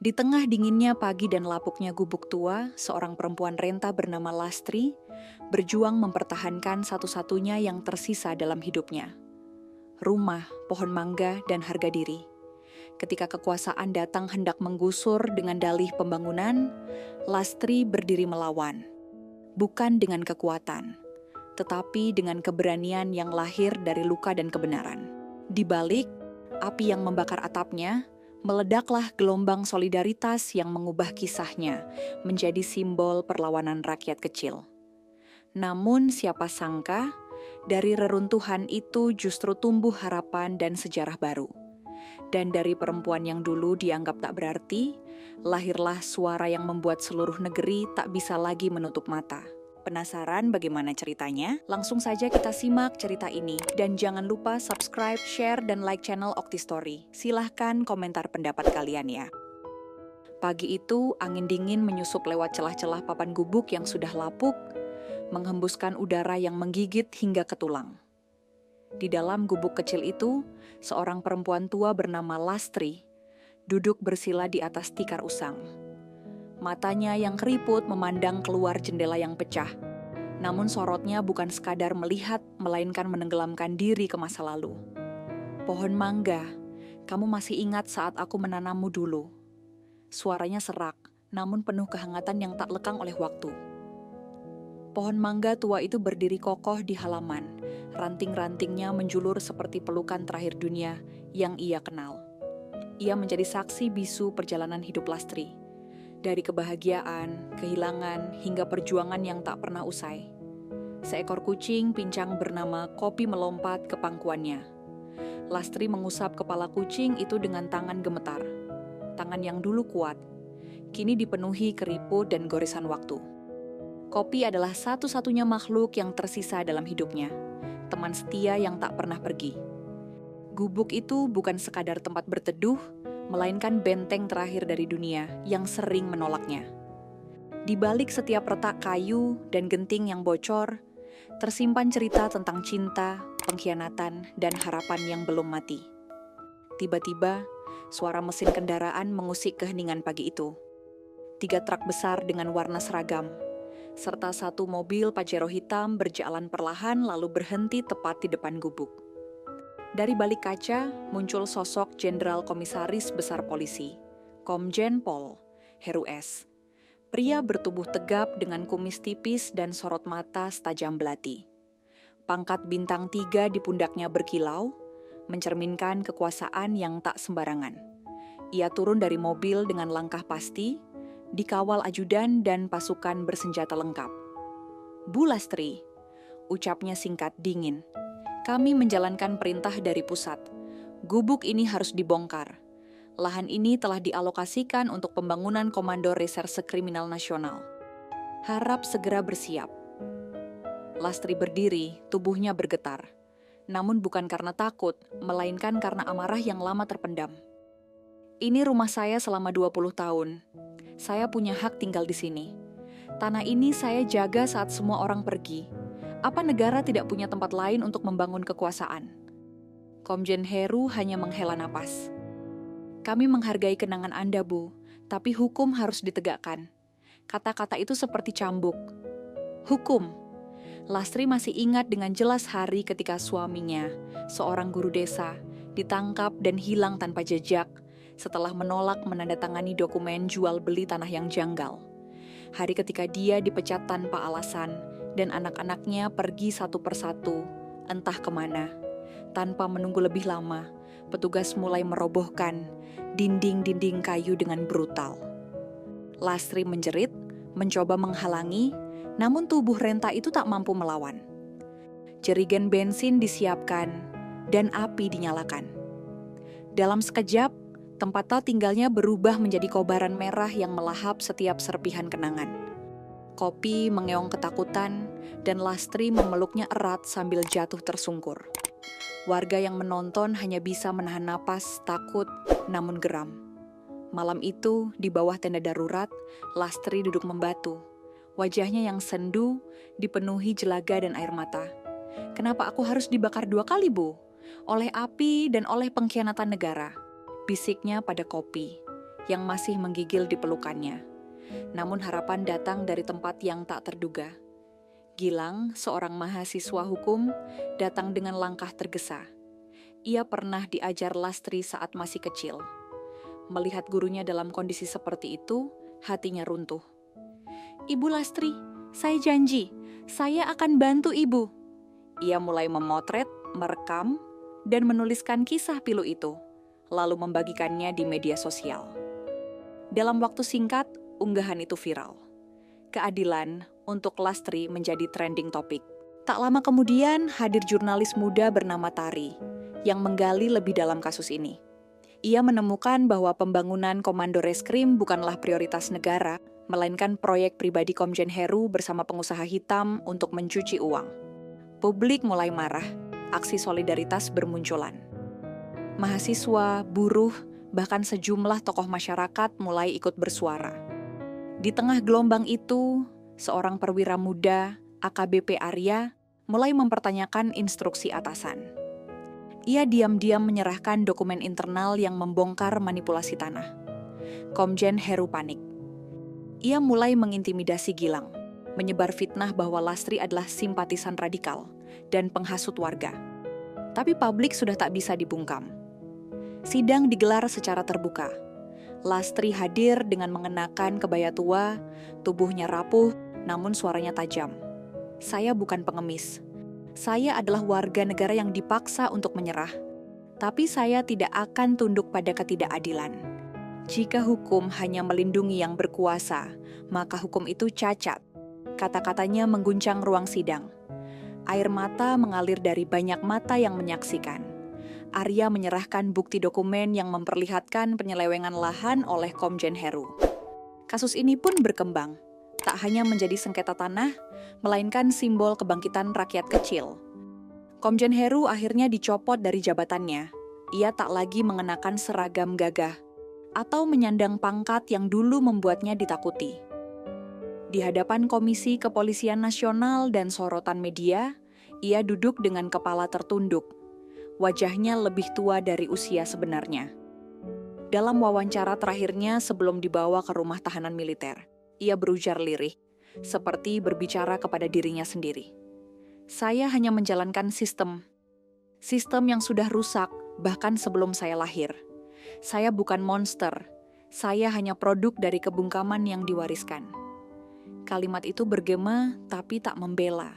Di tengah dinginnya pagi dan lapuknya gubuk tua, seorang perempuan renta bernama Lastri berjuang mempertahankan satu-satunya yang tersisa dalam hidupnya. Rumah, pohon mangga, dan harga diri. Ketika kekuasaan datang hendak menggusur dengan dalih pembangunan, Lastri berdiri melawan. Bukan dengan kekuatan, tetapi dengan keberanian yang lahir dari luka dan kebenaran. Di balik api yang membakar atapnya, meledaklah gelombang solidaritas yang mengubah kisahnya menjadi simbol perlawanan rakyat kecil. Namun siapa sangka, dari reruntuhan itu justru tumbuh harapan dan sejarah baru. Dan dari perempuan yang dulu dianggap tak berarti, lahirlah suara yang membuat seluruh negeri tak bisa lagi menutup mata. Penasaran bagaimana ceritanya? Langsung saja kita simak cerita ini. Dan jangan lupa subscribe, share, dan like channel Okti Story. Silahkan komentar pendapat kalian ya. Pagi itu, angin dingin menyusup lewat celah-celah papan gubuk yang sudah lapuk, menghembuskan udara yang menggigit hingga ke tulang. Di dalam gubuk kecil itu, seorang perempuan tua bernama Lastri duduk bersila di atas tikar usang. Matanya yang keriput memandang keluar jendela yang pecah. Namun sorotnya bukan sekadar melihat, melainkan menenggelamkan diri ke masa lalu. Pohon mangga, kamu masih ingat saat aku menanammu dulu. Suaranya serak, namun penuh kehangatan yang tak lekang oleh waktu. Pohon mangga tua itu berdiri kokoh di halaman. Ranting-rantingnya menjulur seperti pelukan terakhir dunia yang ia kenal. Ia menjadi saksi bisu perjalanan hidup Lastri. Dari kebahagiaan, kehilangan, hingga perjuangan yang tak pernah usai. Seekor kucing pincang bernama Kopi melompat ke pangkuannya. Lastri mengusap kepala kucing itu dengan tangan gemetar. Tangan yang dulu kuat, kini dipenuhi keriput dan goresan waktu. Kopi adalah satu-satunya makhluk yang tersisa dalam hidupnya. Teman setia yang tak pernah pergi. Gubuk itu bukan sekadar tempat berteduh, melainkan benteng terakhir dari dunia yang sering menolaknya. Di balik setiap retak kayu dan genting yang bocor, tersimpan cerita tentang cinta, pengkhianatan, dan harapan yang belum mati. Tiba-tiba, suara mesin kendaraan mengusik keheningan pagi itu. 3 truk besar dengan warna seragam, serta 1 mobil Pajero hitam berjalan perlahan lalu berhenti tepat di depan gubuk. Dari balik kaca muncul sosok Jenderal Komisaris Besar Polisi, Komjen Pol Heru S. Pria bertubuh tegap dengan kumis tipis dan sorot mata setajam belati. Pangkat bintang 3 di pundaknya berkilau, mencerminkan kekuasaan yang tak sembarangan. Ia turun dari mobil dengan langkah pasti, dikawal ajudan dan pasukan bersenjata lengkap. "Bu Lastri," ucapnya singkat dingin. "Kami menjalankan perintah dari pusat. Gubuk ini harus dibongkar. Lahan ini telah dialokasikan untuk pembangunan Komando Reserse Kriminal Nasional. Harap segera bersiap." Lastri berdiri, tubuhnya bergetar. Namun bukan karena takut, melainkan karena amarah yang lama terpendam. "Ini rumah saya selama 20 tahun. Saya punya hak tinggal di sini. Tanah ini saya jaga saat semua orang pergi. Apa negara tidak punya tempat lain untuk membangun kekuasaan?" Komjen Heru hanya menghela napas. "Kami menghargai kenangan Anda, Bu, tapi hukum harus ditegakkan." Kata-kata itu seperti cambuk. Hukum. Lastri masih ingat dengan jelas hari ketika suaminya, seorang guru desa, ditangkap dan hilang tanpa jejak setelah menolak menandatangani dokumen jual beli tanah yang janggal. Hari ketika dia dipecat tanpa alasan dan anak-anaknya pergi satu persatu, entah kemana. Tanpa menunggu lebih lama, petugas mulai merobohkan dinding-dinding kayu dengan brutal. Lastri menjerit, mencoba menghalangi, namun tubuh renta itu tak mampu melawan. Jerigen bensin disiapkan dan api dinyalakan. Dalam sekejap, tempat tinggalnya berubah menjadi kobaran merah yang melahap setiap serpihan kenangan. Kopi mengeong ketakutan dan Lastri memeluknya erat sambil jatuh tersungkur. Warga yang menonton hanya bisa menahan napas, takut, namun geram. Malam itu, di bawah tenda darurat, Lastri duduk membatu. Wajahnya yang sendu, dipenuhi jelaga dan air mata. "Kenapa aku harus dibakar 2 kali, Bu? Oleh api dan oleh pengkhianatan negara," bisiknya pada Kopi, yang masih menggigil di pelukannya. Namun harapan datang dari tempat yang tak terduga. Gilang, seorang mahasiswa hukum, datang dengan langkah tergesa. Ia pernah diajar Lastri saat masih kecil. Melihat gurunya dalam kondisi seperti itu, hatinya runtuh. "Ibu Lastri, saya janji, saya akan bantu ibu." Ia mulai memotret, merekam, dan menuliskan kisah pilu itu, lalu membagikannya di media sosial. Dalam waktu singkat, unggahan itu viral. Keadilan untuk Lastri menjadi trending topik. Tak lama kemudian, hadir jurnalis muda bernama Tari, yang menggali lebih dalam kasus ini. Ia menemukan bahwa pembangunan Komando Reskrim bukanlah prioritas negara, melainkan proyek pribadi Komjen Heru bersama pengusaha hitam untuk mencuci uang. Publik mulai marah, aksi solidaritas bermunculan. Mahasiswa, buruh, bahkan sejumlah tokoh masyarakat mulai ikut bersuara. Di tengah gelombang itu, seorang perwira muda, AKBP Arya, mulai mempertanyakan instruksi atasan. Ia diam-diam menyerahkan dokumen internal yang membongkar manipulasi tanah. Komjen Heru panik. Ia mulai mengintimidasi Gilang, menyebar fitnah bahwa Lastri adalah simpatisan radikal dan penghasut warga. Tapi publik sudah tak bisa dibungkam. Sidang digelar secara terbuka. Lastri hadir dengan mengenakan kebaya tua, tubuhnya rapuh, namun suaranya tajam. "Saya bukan pengemis. Saya adalah warga negara yang dipaksa untuk menyerah. Tapi saya tidak akan tunduk pada ketidakadilan. Jika hukum hanya melindungi yang berkuasa, maka hukum itu cacat." Kata-katanya mengguncang ruang sidang. Air mata mengalir dari banyak mata yang menyaksikan. Arya menyerahkan bukti dokumen yang memperlihatkan penyelewengan lahan oleh Komjen Heru. Kasus ini pun berkembang. Tak hanya menjadi sengketa tanah, melainkan simbol kebangkitan rakyat kecil. Komjen Heru akhirnya dicopot dari jabatannya. Ia tak lagi mengenakan seragam gagah atau menyandang pangkat yang dulu membuatnya ditakuti. Di hadapan Komisi Kepolisian Nasional dan sorotan media, ia duduk dengan kepala tertunduk. Wajahnya lebih tua dari usia sebenarnya. Dalam wawancara terakhirnya sebelum dibawa ke rumah tahanan militer, ia berujar lirih, seperti berbicara kepada dirinya sendiri. "Saya hanya menjalankan sistem yang sudah rusak bahkan sebelum saya lahir. Saya bukan monster, saya hanya produk dari kebungkaman yang diwariskan." Kalimat itu bergema tapi tak membela,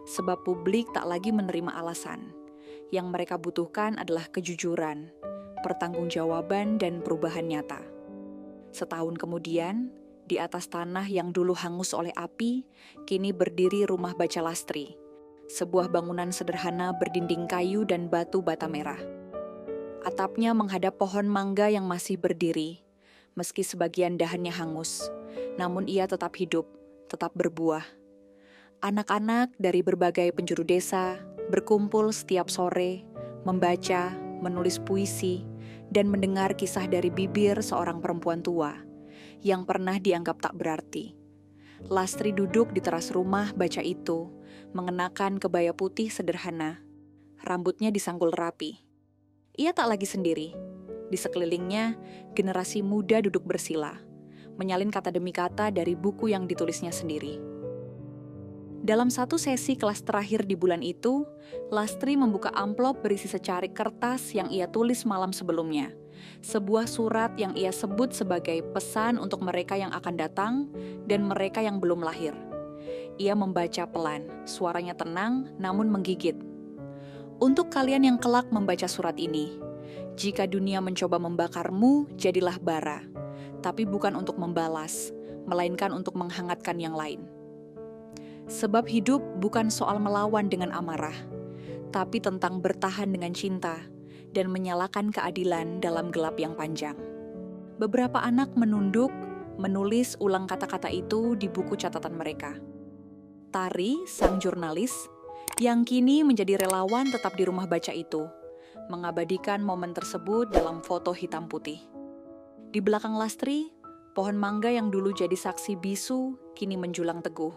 sebab publik tak lagi menerima alasan. Yang mereka butuhkan adalah kejujuran, pertanggungjawaban, dan perubahan nyata. Setahun kemudian, di atas tanah yang dulu hangus oleh api, kini berdiri rumah baca Lastri. Sebuah bangunan sederhana berdinding kayu dan batu bata merah. Atapnya menghadap pohon mangga yang masih berdiri, meski sebagian dahannya hangus. Namun ia tetap hidup, tetap berbuah. Anak-anak dari berbagai penjuru desa berkumpul setiap sore, membaca, menulis puisi, dan mendengar kisah dari bibir seorang perempuan tua yang pernah dianggap tak berarti. Lastri duduk di teras rumah baca itu, mengenakan kebaya putih sederhana. Rambutnya disanggul rapi. Ia tak lagi sendiri. Di sekelilingnya, generasi muda duduk bersila, menyalin kata demi kata dari buku yang ditulisnya sendiri. Dalam satu sesi kelas terakhir di bulan itu, Lastri membuka amplop berisi secarik kertas yang ia tulis malam sebelumnya. Sebuah surat yang ia sebut sebagai pesan untuk mereka yang akan datang dan mereka yang belum lahir. Ia membaca pelan, suaranya tenang namun menggigit. "Untuk kalian yang kelak membaca surat ini, jika dunia mencoba membakarmu, jadilah bara. Tapi bukan untuk membalas, melainkan untuk menghangatkan yang lain. Sebab hidup bukan soal melawan dengan amarah, tapi tentang bertahan dengan cinta dan menyalakan keadilan dalam gelap yang panjang." Beberapa anak menunduk, menulis ulang kata-kata itu di buku catatan mereka. Tari, sang jurnalis, yang kini menjadi relawan tetap di rumah baca itu, mengabadikan momen tersebut dalam foto hitam putih. Di belakang Lastri, pohon mangga yang dulu jadi saksi bisu kini menjulang teguh.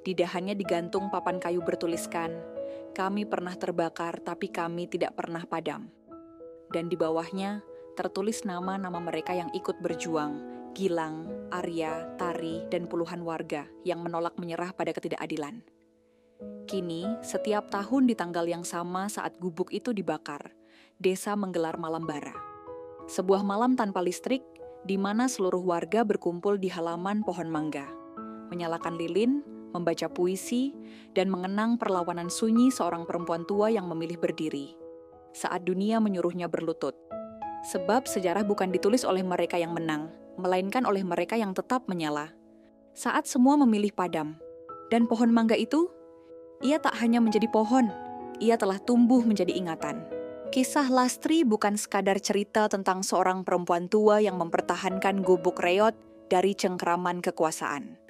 Di dahannya digantung papan kayu bertuliskan, "Kami pernah terbakar tapi kami tidak pernah padam." Dan di bawahnya tertulis nama-nama mereka yang ikut berjuang, Gilang, Arya, Tari, dan puluhan warga yang menolak menyerah pada ketidakadilan. Kini, setiap tahun di tanggal yang sama saat gubuk itu dibakar, desa menggelar malam bara. Sebuah malam tanpa listrik, di mana seluruh warga berkumpul di halaman pohon mangga, menyalakan lilin, membaca puisi, dan mengenang perlawanan sunyi seorang perempuan tua yang memilih berdiri saat dunia menyuruhnya berlutut. Sebab sejarah bukan ditulis oleh mereka yang menang, melainkan oleh mereka yang tetap menyala. Saat semua memilih padam, dan pohon mangga itu, ia tak hanya menjadi pohon, ia telah tumbuh menjadi ingatan. Kisah Lastri bukan sekadar cerita tentang seorang perempuan tua yang mempertahankan gubuk reot dari cengkeraman kekuasaan.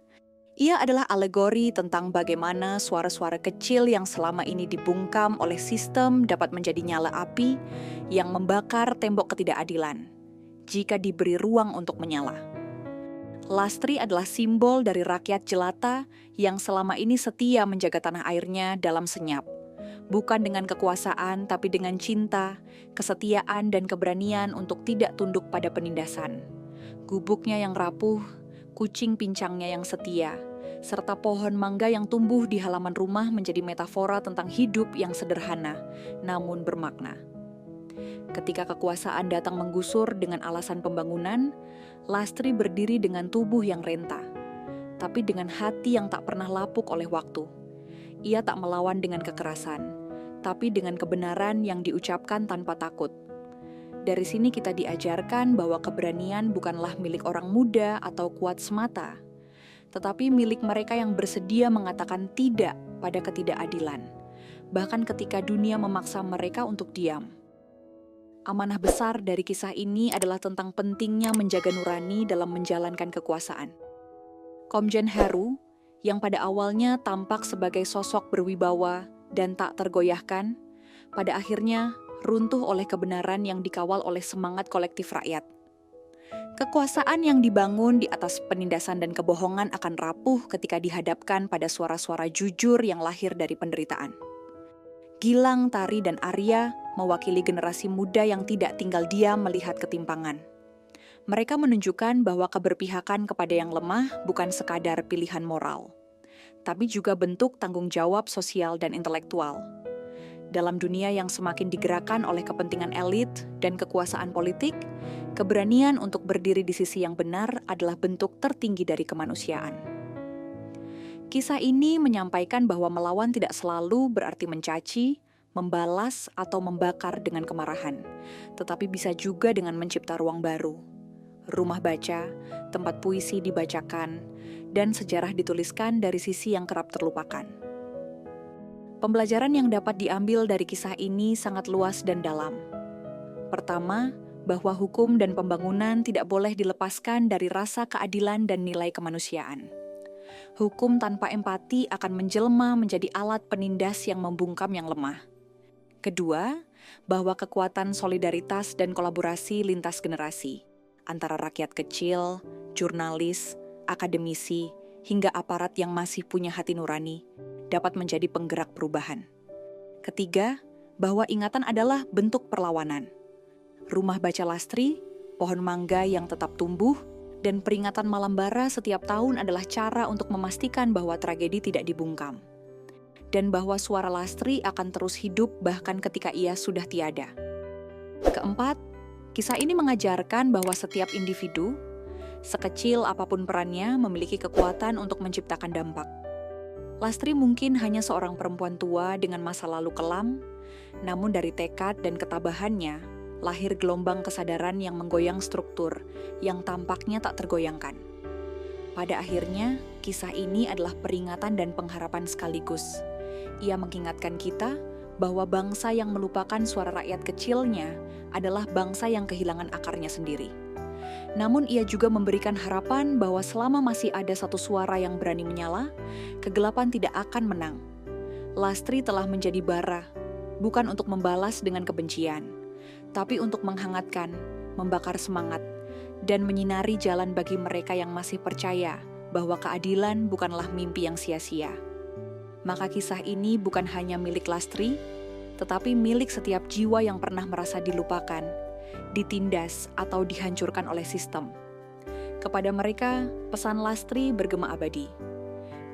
Ia adalah alegori tentang bagaimana suara-suara kecil yang selama ini dibungkam oleh sistem dapat menjadi nyala api yang membakar tembok ketidakadilan jika diberi ruang untuk menyala. Lastri adalah simbol dari rakyat jelata yang selama ini setia menjaga tanah airnya dalam senyap. Bukan dengan kekuasaan, tapi dengan cinta, kesetiaan, dan keberanian untuk tidak tunduk pada penindasan. Gubuknya yang rapuh, kucing pincangnya yang setia, serta pohon mangga yang tumbuh di halaman rumah menjadi metafora tentang hidup yang sederhana, namun bermakna. Ketika kekuasaan datang menggusur dengan alasan pembangunan, Lastri berdiri dengan tubuh yang renta, tapi dengan hati yang tak pernah lapuk oleh waktu. Ia tak melawan dengan kekerasan, tapi dengan kebenaran yang diucapkan tanpa takut. Dari sini kita diajarkan bahwa keberanian bukanlah milik orang muda atau kuat semata, tetapi milik mereka yang bersedia mengatakan tidak pada ketidakadilan, bahkan ketika dunia memaksa mereka untuk diam. Amanah besar dari kisah ini adalah tentang pentingnya menjaga nurani dalam menjalankan kekuasaan. Komjen Heru, yang pada awalnya tampak sebagai sosok berwibawa dan tak tergoyahkan, pada akhirnya runtuh oleh kebenaran yang dikawal oleh semangat kolektif rakyat. Kekuasaan yang dibangun di atas penindasan dan kebohongan akan rapuh ketika dihadapkan pada suara-suara jujur yang lahir dari penderitaan. Gilang, Tari, dan Arya mewakili generasi muda yang tidak tinggal diam melihat ketimpangan. Mereka menunjukkan bahwa keberpihakan kepada yang lemah bukan sekadar pilihan moral, tapi juga bentuk tanggung jawab sosial dan intelektual. Dalam dunia yang semakin digerakkan oleh kepentingan elit dan kekuasaan politik, keberanian untuk berdiri di sisi yang benar adalah bentuk tertinggi dari kemanusiaan. Kisah ini menyampaikan bahwa melawan tidak selalu berarti mencaci, membalas, atau membakar dengan kemarahan, tetapi bisa juga dengan mencipta ruang baru. Rumah baca, tempat puisi dibacakan, dan sejarah dituliskan dari sisi yang kerap terlupakan. Pembelajaran yang dapat diambil dari kisah ini sangat luas dan dalam. Pertama, bahwa hukum dan pembangunan tidak boleh dilepaskan dari rasa keadilan dan nilai kemanusiaan. Hukum tanpa empati akan menjelma menjadi alat penindas yang membungkam yang lemah. Kedua, bahwa kekuatan solidaritas dan kolaborasi lintas generasi antara rakyat kecil, jurnalis, akademisi, hingga aparat yang masih punya hati nurani dapat menjadi penggerak perubahan. Ketiga, bahwa ingatan adalah bentuk perlawanan. Rumah baca Lastri, pohon mangga yang tetap tumbuh, dan peringatan malam bara setiap tahun adalah cara untuk memastikan bahwa tragedi tidak dibungkam. Dan bahwa suara Lastri akan terus hidup bahkan ketika ia sudah tiada. Keempat, kisah ini mengajarkan bahwa setiap individu, sekecil apapun perannya, memiliki kekuatan untuk menciptakan dampak. Lastri mungkin hanya seorang perempuan tua dengan masa lalu kelam, namun dari tekad dan ketabahannya, lahir gelombang kesadaran yang menggoyang struktur yang tampaknya tak tergoyangkan. Pada akhirnya, kisah ini adalah peringatan dan pengharapan sekaligus. Ia mengingatkan kita bahwa bangsa yang melupakan suara rakyat kecilnya adalah bangsa yang kehilangan akarnya sendiri. Namun ia juga memberikan harapan bahwa selama masih ada satu suara yang berani menyala, kegelapan tidak akan menang. Lastri telah menjadi bara, bukan untuk membalas dengan kebencian, tapi untuk menghangatkan, membakar semangat, dan menyinari jalan bagi mereka yang masih percaya bahwa keadilan bukanlah mimpi yang sia-sia. Maka kisah ini bukan hanya milik Lastri, tetapi milik setiap jiwa yang pernah merasa dilupakan, ditindas, atau dihancurkan oleh sistem. Kepada mereka, pesan Lastri bergema abadi.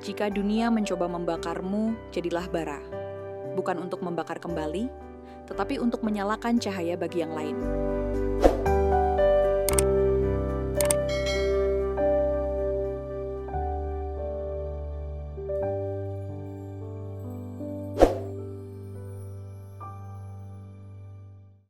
Jika dunia mencoba membakarmu, jadilah bara. Bukan untuk membakar kembali, tetapi untuk menyalakan cahaya bagi yang lain.